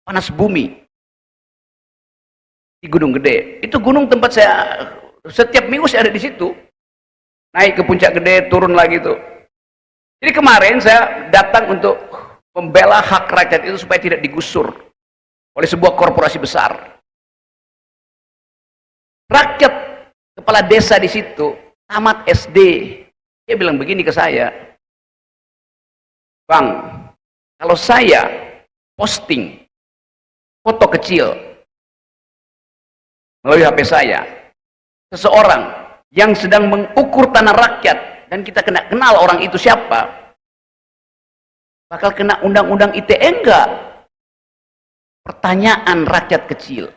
panas bumi di Gunung Gede. Itu gunung tempat saya setiap minggu saya ada di situ. Naik ke Puncak Gede, turun lagi tuh. Jadi kemarin saya datang untuk membela hak rakyat itu supaya tidak digusur oleh sebuah korporasi besar. Rakyat kepala desa di situ tamat SD, dia bilang begini ke saya, Bang, kalau saya posting foto kecil melalui HP saya, seseorang yang sedang mengukur tanah rakyat dan kita kenal orang itu siapa, bakal kena undang-undang ITE enggak? Pertanyaan rakyat kecil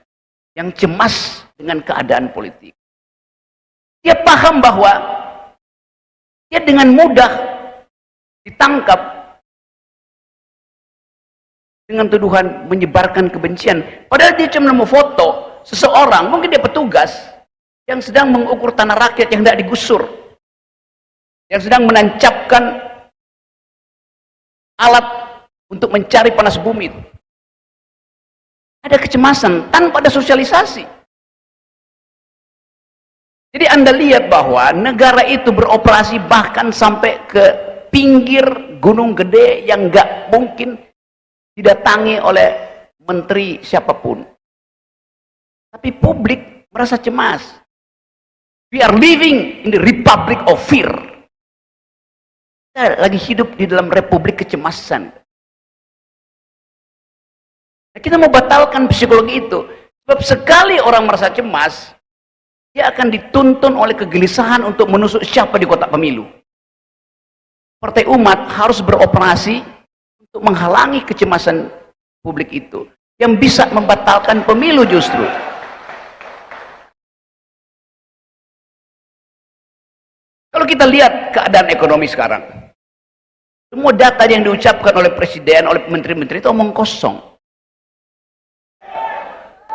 yang cemas dengan keadaan politik. Dia paham bahwa dia dengan mudah ditangkap dengan tuduhan menyebarkan kebencian. Padahal dia cuma mau foto seseorang, mungkin dia petugas yang sedang mengukur tanah rakyat yang tidak digusur, yang sedang menancapkan alat untuk mencari panas bumi. Ada kecemasan tanpa ada sosialisasi. Jadi Anda lihat bahwa negara itu beroperasi bahkan sampai ke pinggir Gunung Gede yang nggak mungkin didatangi oleh menteri siapapun. Tapi publik merasa cemas. We are living in the republic of fear. Kita lagi hidup di dalam republik kecemasan. Nah, kita mau batalkan psikologi itu. Sebab sekali orang merasa cemas, dia akan dituntun oleh kegelisahan untuk menusuk siapa di kotak pemilu. Partai Umat harus beroperasi untuk menghalangi kecemasan publik itu, yang bisa membatalkan pemilu justru. Kalau kita lihat keadaan ekonomi sekarang, semua data yang diucapkan oleh presiden, oleh menteri-menteri itu omong kosong.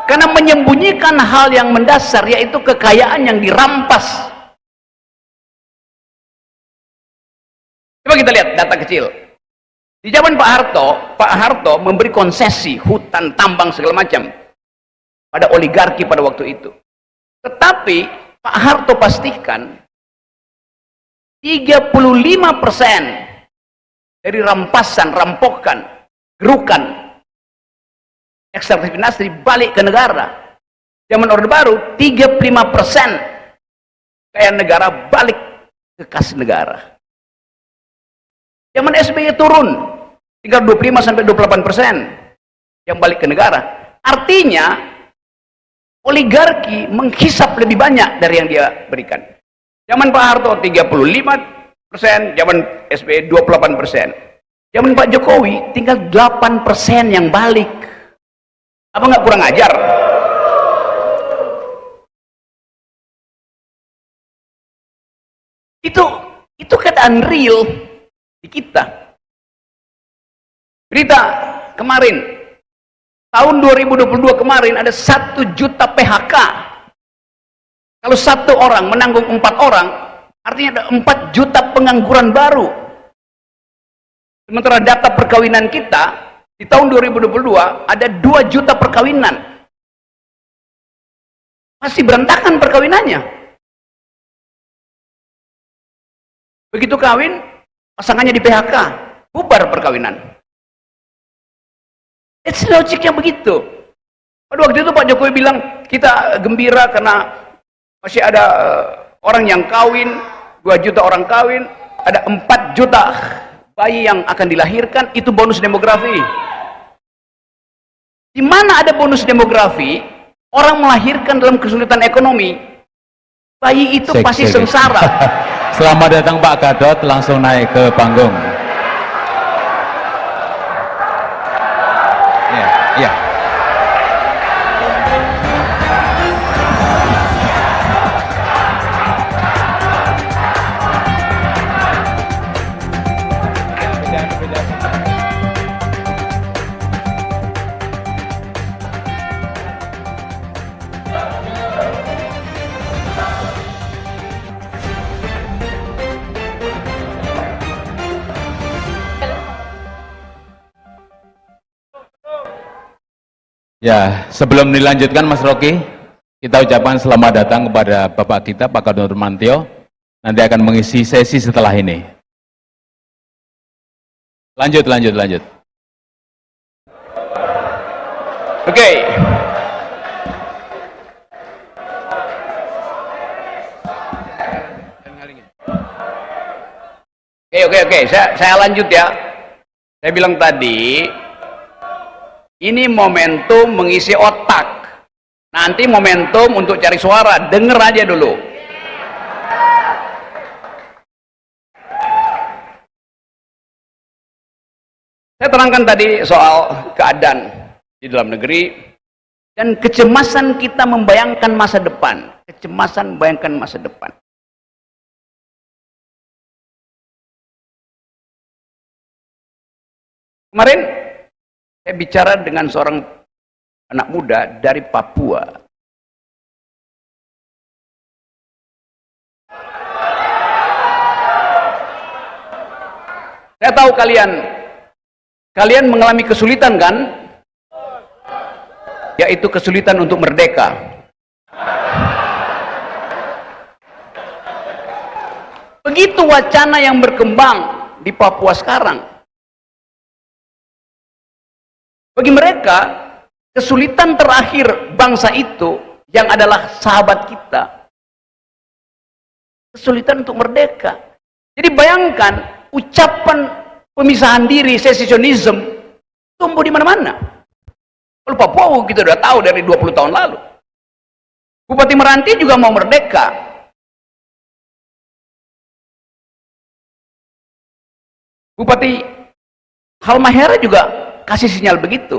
Karena menyembunyikan hal yang mendasar, yaitu kekayaan yang dirampas. Coba kita lihat data kecil. Di zaman Pak Harto memberi konsesi hutan, tambang segala macam pada oligarki pada waktu itu. Tetapi Pak Harto pastikan 35% dari rampasan, rampokan, gerukan ekstraktif industri balik ke negara. Zaman Orde Baru 35% kekayaan negara balik ke kas negara. Zaman SBY turun tinggal 25-28% yang balik ke negara. Artinya oligarki menghisap lebih banyak dari yang dia berikan. Zaman Pak Harto 35%, zaman SBY 28%. Zaman Pak Jokowi tinggal 8% yang balik. Apa nggak kurang ajar? Itu keadaan real di kita. Berita kemarin, tahun 2022 kemarin ada 1 juta PHK. Kalau satu orang menanggung 4 orang, artinya ada 4 juta pengangguran baru. Sementara data perkawinan kita di tahun 2022 ada 2 juta perkawinan. Masih berantakan perkawinannya. Begitu kawin, pasangannya di PHK, bubar perkawinan. It's logiknya begitu. Pada waktu itu Pak Jokowi bilang, kita gembira karena masih ada orang yang kawin, 2 juta orang kawin, ada 4 juta bayi yang akan dilahirkan, itu bonus demografi. Di mana ada bonus demografi, orang melahirkan dalam kesulitan ekonomi, bayi itu pasti sengsara. Selamat datang Pak Gadot, langsung naik ke panggung. Ya. Ya, sebelum dilanjutkan Mas Rocky, kita ucapkan selamat datang kepada Bapak kita, Pak Gatot Nurmantio. Nanti akan mengisi sesi setelah ini. Lanjut. Oke. Oke. Saya lanjut ya. Saya bilang tadi, ini momentum mengisi otak. Nanti momentum untuk cari suara. Denger aja dulu. Saya terangkan tadi soal keadaan di dalam negeri dan kecemasan kita membayangkan masa depan. Kecemasan membayangkan masa depan. Kemarin saya bicara dengan seorang anak muda dari Papua. Saya tahu kalian mengalami kesulitan kan? Yaitu kesulitan untuk merdeka. Begitu wacana yang berkembang di Papua sekarang. Bagi mereka, kesulitan terakhir bangsa itu yang adalah sahabat kita. Kesulitan untuk merdeka. Jadi bayangkan ucapan pemisahan diri, secesionism tumbuh di mana-mana. Kalau Papua kita sudah tahu dari 20 tahun lalu. Bupati Meranti juga mau merdeka. Bupati Halmahera juga kasih sinyal begitu.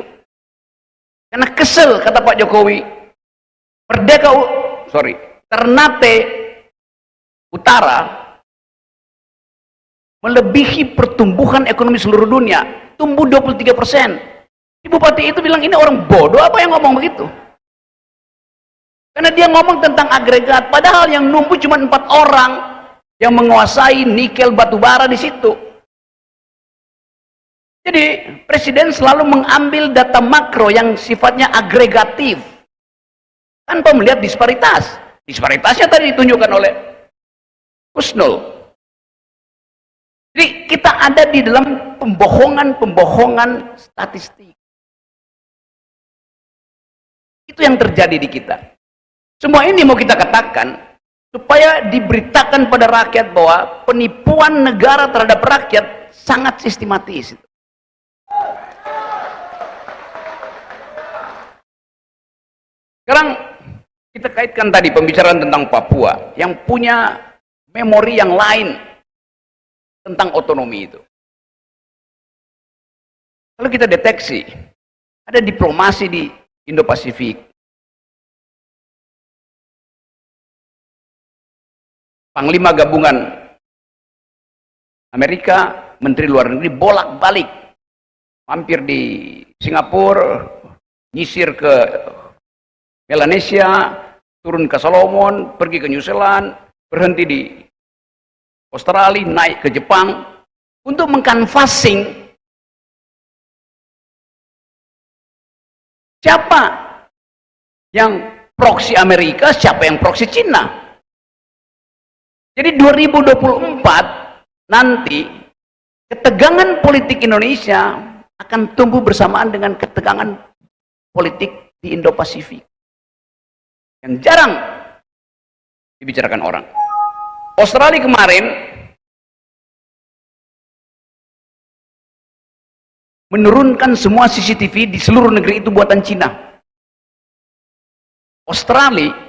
Karena kesel, kata Pak Jokowi, Ternate Utara melebihi pertumbuhan ekonomi seluruh dunia, tumbuh 23%. Bupati itu bilang, ini orang bodoh apa yang ngomong begitu? Karena dia ngomong tentang agregat, padahal yang numbuh cuma 4 orang yang menguasai nikel batubara di situ. Jadi presiden selalu mengambil data makro yang sifatnya agregatif tanpa melihat disparitas. Disparitasnya tadi ditunjukkan oleh Kusnul. Jadi kita ada di dalam pembohongan statistik. Itu yang terjadi di kita. Semua ini mau kita katakan supaya diberitakan pada rakyat bahwa penipuan negara terhadap rakyat sangat sistematis. Sekarang kita kaitkan tadi pembicaraan tentang Papua yang punya memori yang lain tentang otonomi itu. Kalau kita deteksi, ada diplomasi di Indo-Pasifik. Panglima Gabungan Amerika, Menteri Luar Negeri bolak-balik, mampir di Singapura, nyisir ke Melanesia, turun ke Solomon, pergi ke New Zealand, berhenti di Australia, naik ke Jepang untuk mengkanvassing siapa yang proksi Amerika, siapa yang proksi Cina. Jadi 2024 nanti ketegangan politik Indonesia akan tumbuh bersamaan dengan ketegangan politik di Indo-Pasifik yang jarang dibicarakan orang. Australia kemarin menurunkan semua CCTV di seluruh negeri itu buatan Cina. Australia